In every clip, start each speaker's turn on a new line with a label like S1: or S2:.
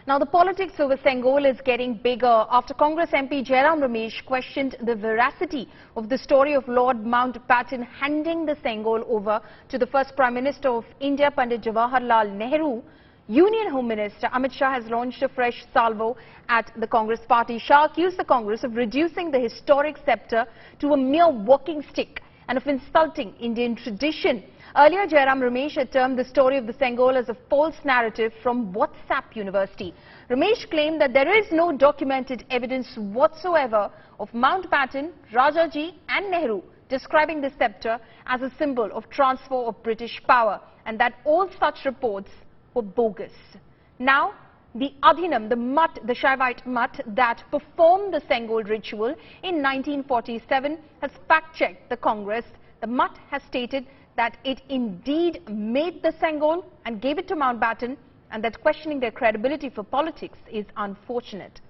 S1: Now, the politics over Sengol is getting bigger after Congress MP Jairam Ramesh questioned the veracity of the story of Lord Mountbatten handing the Sengol over to the first Prime Minister of India, Pandit Jawaharlal Nehru. Union Home Minister Amit Shah has launched a fresh salvo at the Congress party. Shah accused the Congress of reducing the historic scepter to a mere walking stick and of insulting Indian tradition. Earlier, Jairam Ramesh had termed the story of the Sengol as a false narrative from WhatsApp University. Ramesh claimed that there is no documented evidence whatsoever of Mountbatten, Rajaji and Nehru describing the scepter as a symbol of transfer of British power, and that all such reports were bogus. Now, the Adhinam, the Shaivite mutt that performed the Sengol ritual in 1947 has fact-checked the Congress. The mutt has stated that it indeed made the Sengol and gave it to Mountbatten, and that questioning their credibility for politics is unfortunate.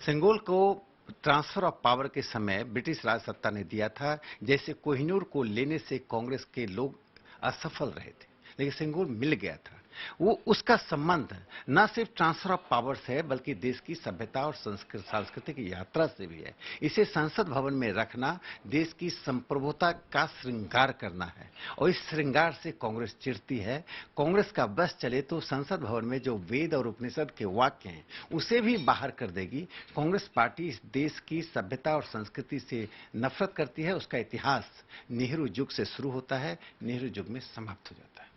S2: Sengol को transfer of power के समय British राज सत्ता ने दिया था, जैसे कोहिनूर को लेने से कांग्रेस के लोग असफल रहे थे, लेकिन सेंगोल मिल गया था। वो उसका संबंध न सिर्फ ट्रांसफर ऑफ पावर से है, बल्कि देश की सभ्यता और सांस्कृतिक यात्रा से भी है। इसे संसद भवन में रखना देश की संप्रभुता का श्रृंगार करना है, और इस श्रृंगार से कांग्रेस चिढ़ती है। कांग्रेस का बस चले तो संसद भवन में जो वेद और उपनिषद के वाक्य हैं, उसे भी बाहर कर देगी। कांग्रेस पार्टी इस देश की सभ्यता और संस्कृति से नफरत करती है। उसका इतिहास नेहरू युग से शुरू होता है, नेहरू युग में समाप्त हो जाता है।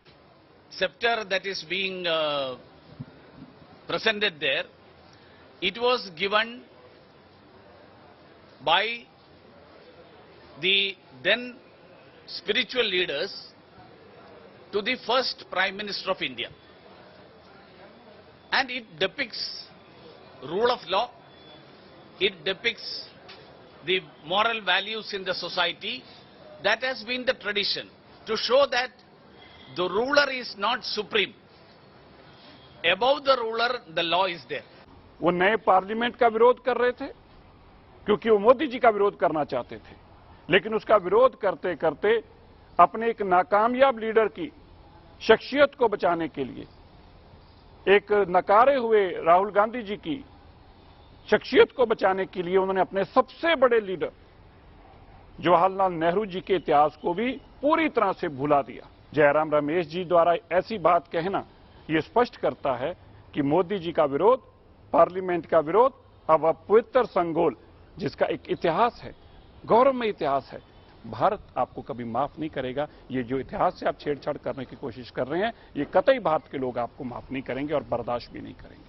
S3: Scepter that is being presented there, it was given by the then spiritual leaders to the first Prime Minister of India, and it depicts rule of law, it depicts the moral values in the society. That has been the tradition, to show that the ruler is not supreme. Above the ruler, the law is there.
S4: वो नए parliament का विरोध कर रहे थे, क्योंकि वो मोदी जी का विरोध करना चाहते थे, लेकिन उसका विरोध करते करते अपने एक नाकामयाब लीडर की शख्सियत को बचाने के लिए, एक नकारे हुए राहुल गांधी जी की शख्सियत को बचाने के लिए उन्होंने अपने सबसे बड़े लीडर जवाहरलाल नेहरू जी के इतिहास को भी पूरी तरह से भुला दिया। जयराम रमेश जी द्वारा ऐसी बात कहना ये स्पष्ट करता है कि मोदी जी का विरोध, पार्लियामेंट का विरोध, अब पवित्र संगोल जिसका एक इतिहास है, गौरवमय इतिहास है, भारत आपको कभी माफ नहीं करेगा। ये जो इतिहास से आप छेड़छाड़ करने की कोशिश कर रहे हैं, ये कतई भारत के लोग आपको माफ नहीं करेंगे और बर्दाश्त भी नहीं करेंगे।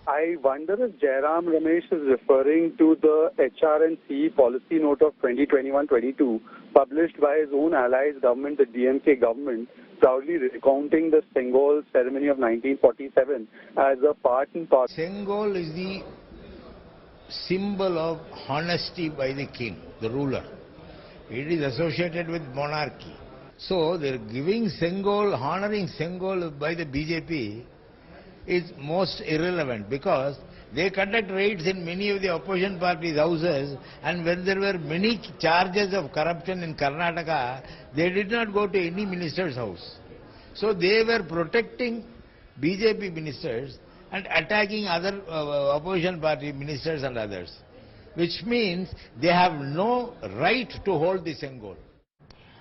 S5: I wonder if Jairam Ramesh is referring to the HR&C policy note of 2021-22 published by his own allies government, the DMK government, proudly recounting the Sengol ceremony of 1947 as a part and parcel.
S6: Sengol is the symbol of honesty by the king, the ruler. It is associated with monarchy. So they're giving Sengol, honoring Sengol by the BJP is most irrelevant, because they conduct raids in many of the opposition parties' houses, and when there were many charges of corruption in Karnataka, they did not go to any minister's house. So they were protecting BJP ministers and attacking other opposition party ministers and others, which means they have no right to hold the Sengol.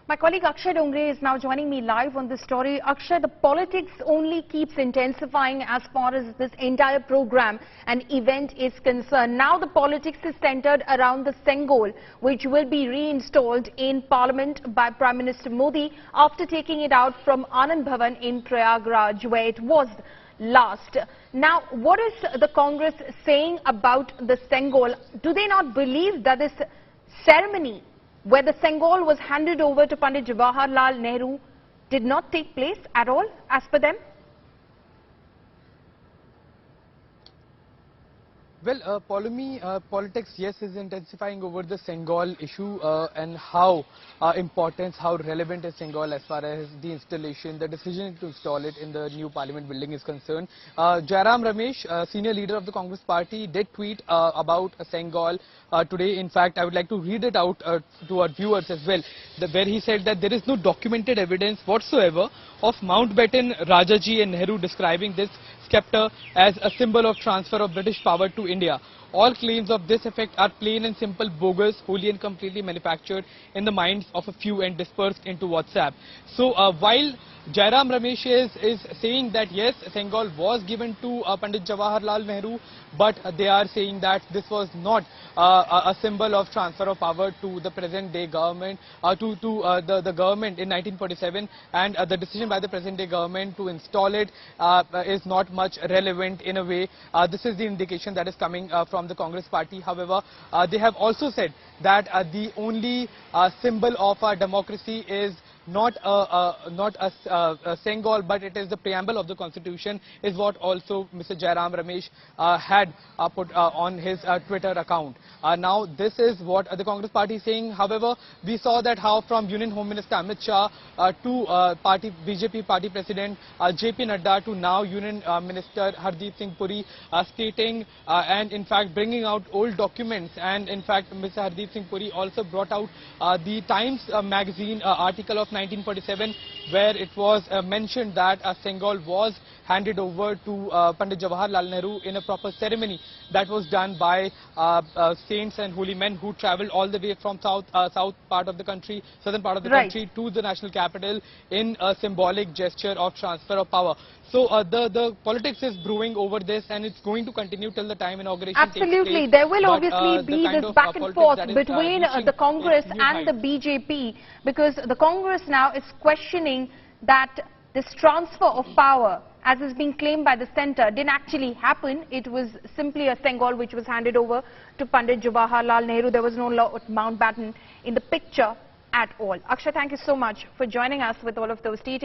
S1: My colleague Akshay Dongre is now joining me live on this story. Akshay, the politics only keeps intensifying as far as this entire program and event is concerned. Now the politics is centered around the Sengol, which will be reinstalled in Parliament by Prime Minister Modi after taking it out from Anand Bhavan in Prayagraj, where it was last. Now, what is the Congress saying about the Sengol? Do they not believe that this ceremony where the Sengol was handed over to Pandit Jawaharlal Nehru did not take place at all, as per them?
S7: Well, politics, yes, is intensifying over the Sengol issue and how important, how relevant is Sengol as far as the installation, the decision to install it in the new parliament building is concerned. Jairam Ramesh, senior leader of the Congress party, did tweet about Sengol today. In fact, I would like to read it out to our viewers as well, where he said that there is no documented evidence whatsoever of Mountbatten, Rajaji and Nehru describing this scepter as a symbol of transfer of British power to India. All claims of this effect are plain and simple bogus, wholly and completely manufactured in the minds of a few and dispersed into WhatsApp. So while Jairam Ramesh is saying that yes, Sengol was given to Pandit Jawaharlal Nehru, but they are saying that this was not a symbol of transfer of power to the present day government, to the government in 1947, and the decision by the present day government to install it is not much relevant in a way. This is the indication that is coming from the Congress party. However, they have also said that the only symbol of our democracy is not a Sengol, but it is the preamble of the Constitution, is what also Mr. Jairam Ramesh had put on his Twitter account. Now, this is what the Congress party is saying. However, we saw that how from Union Home Minister Amit Shah to BJP party President JP Nadda to now Union Minister Hardeep Singh Puri stating and in fact bringing out old documents, and in fact Mr. Hardeep Singh Puri also brought out the Times magazine article of 1947, where it was mentioned that Sengol was handed over to Pandit Jawaharlal Nehru in a proper ceremony that was done by saints and holy men who travelled all the way from southern part of the country to the national capital in a symbolic gesture of transfer of power. So the politics is brewing over this, and it's going to continue till the time inauguration takes place.
S1: Absolutely, there will obviously be this back and forth between the Congress and the BJP, because the Congress now is questioning that this transfer of power, as is being claimed by the centre, didn't actually happen. It was simply a Sengol which was handed over to Pandit Jawaharlal Nehru. There was no Lord Mountbatten in the picture at all. Akshay, thank you so much for joining us with all of those details.